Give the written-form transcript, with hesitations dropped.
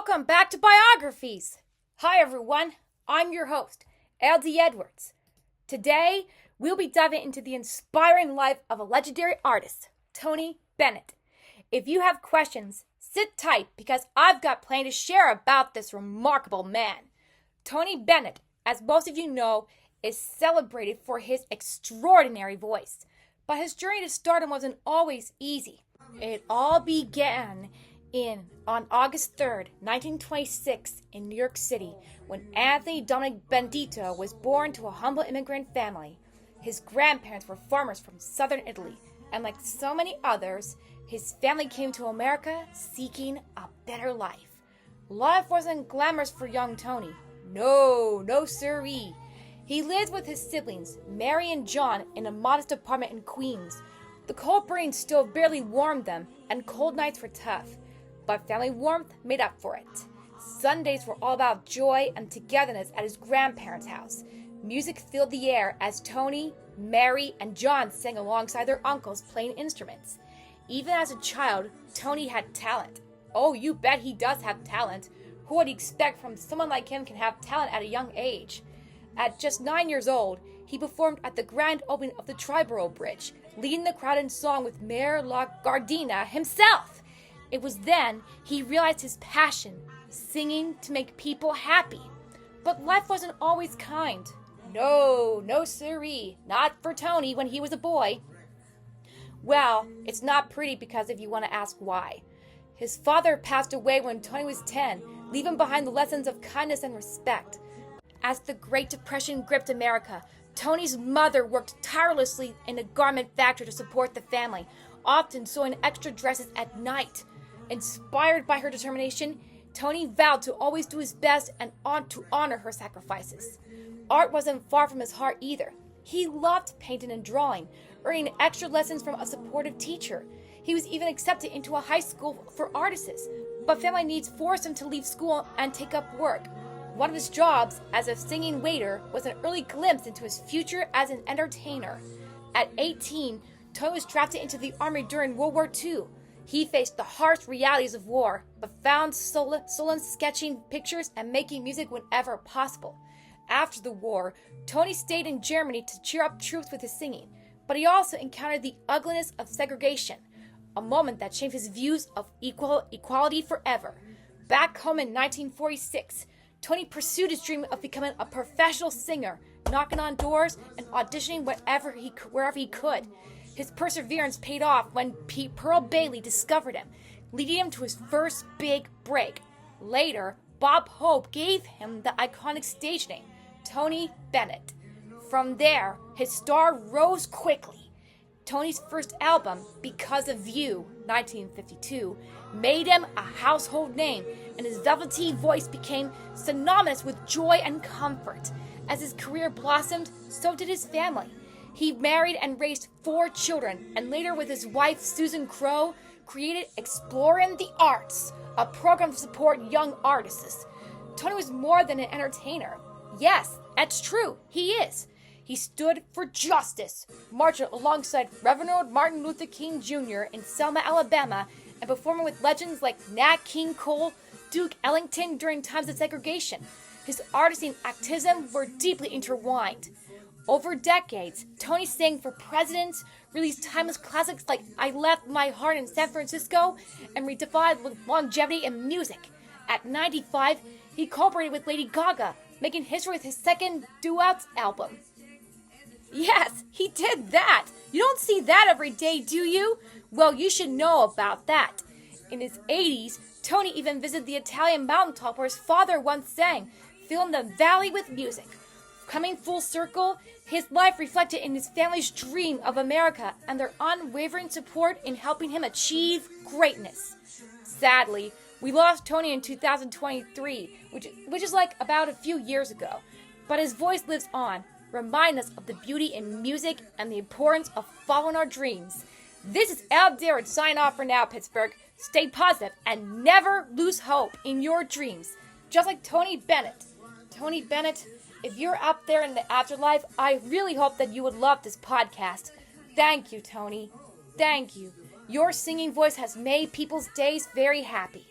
Welcome back to Biographies. Hi everyone, I'm your host, L.D.E. Edwards. Today, we'll be diving into the inspiring life of a legendary artist, Tony Bennett. If you have questions, sit tight because I've got plenty to share about this remarkable man. Tony Bennett, as most of you know, is celebrated for his extraordinary voice. But his journey to stardom wasn't always easy. It all began on August 3rd, 1926 in New York City when Anthony Dominic Benedetto was born to a humble immigrant family. His grandparents were farmers from southern Italy, and like so many others, his family came to America seeking a better life. Life wasn't glamorous for young Tony. No siree. He lived with his siblings, Mary and John, in a modest apartment in Queens. The cold burning stove barely warmed them, and cold nights were tough. But family warmth made up for it. Sundays were all about joy and togetherness at his grandparents' house. Music filled the air as Tony, Mary, and John sang alongside their uncles playing instruments. Even as a child, Tony had talent. Oh, you bet he does have talent. Who would expect from someone like him can have talent at a young age? At just 9 years old, he performed at the grand opening of the Triborough Bridge, leading the crowd in song with Mayor LaGuardia himself. It was then he realized his passion, singing to make people happy. But life wasn't always kind. No siree, not for Tony when he was a boy. Well, it's not pretty because if you want to ask why. His father passed away when Tony was 10, leaving behind the lessons of kindness and respect. As the Great Depression gripped America, Tony's mother worked tirelessly in a garment factory to support the family, often sewing extra dresses at night. Inspired by her determination, Tony vowed to always do his best and to honor her sacrifices. Art wasn't far from his heart either. He loved painting and drawing, earning extra lessons from a supportive teacher. He was even accepted into a high school for artists, but family needs forced him to leave school and take up work. One of his jobs as a singing waiter was an early glimpse into his future as an entertainer. At 18, Tony was drafted into the army during World War II. He faced the harsh realities of war, but found solace sketching pictures and making music whenever possible. After the war, Tony stayed in Germany to cheer up troops with his singing, but he also encountered the ugliness of segregation, a moment that changed his views of equality forever. Back home in 1946, Tony pursued his dream of becoming a professional singer, knocking on doors and auditioning wherever he could. His perseverance paid off when Pearl Bailey discovered him, leading him to his first big break. Later, Bob Hope gave him the iconic stage name, Tony Bennett. From there, his star rose quickly. Tony's first album, Because of You, 1952, made him a household name, and his velvety voice became synonymous with joy and comfort. As his career blossomed, so did his family. He married and raised 4 children, and later with his wife Susan Crowe, created Exploring the Arts, a program to support young artists. Tony was more than an entertainer. Yes, that's true, he is. He stood for justice, marching alongside Reverend Martin Luther King Jr. in Selma, Alabama, and performing with legends like Nat King Cole, Duke Ellington during times of segregation. His artistry and activism were deeply intertwined. Over decades, Tony sang for presidents, released timeless classics like I Left My Heart in San Francisco, and redefined longevity in music. At 95, he collaborated with Lady Gaga, making history with his second duet album. Yes, he did that! You don't see that every day, do you? Well, you should know about that. In his 80s, Tony even visited the Italian mountaintop where his father once sang, filling the valley with music. Coming full circle, his life reflected in his family's dream of America and their unwavering support in helping him achieve greatness. Sadly, we lost Tony in 2023, which is like about a few years ago. But his voice lives on, reminding us of the beauty in music and the importance of following our dreams. This is L.D.E. signing off for now, Pittsburgh. Stay positive and never lose hope in your dreams. Just like Tony Bennett. Tony Bennett, if you're up there in the afterlife, I really hope that you would love this podcast. Thank you, Tony. Thank you. Your singing voice has made people's days very happy.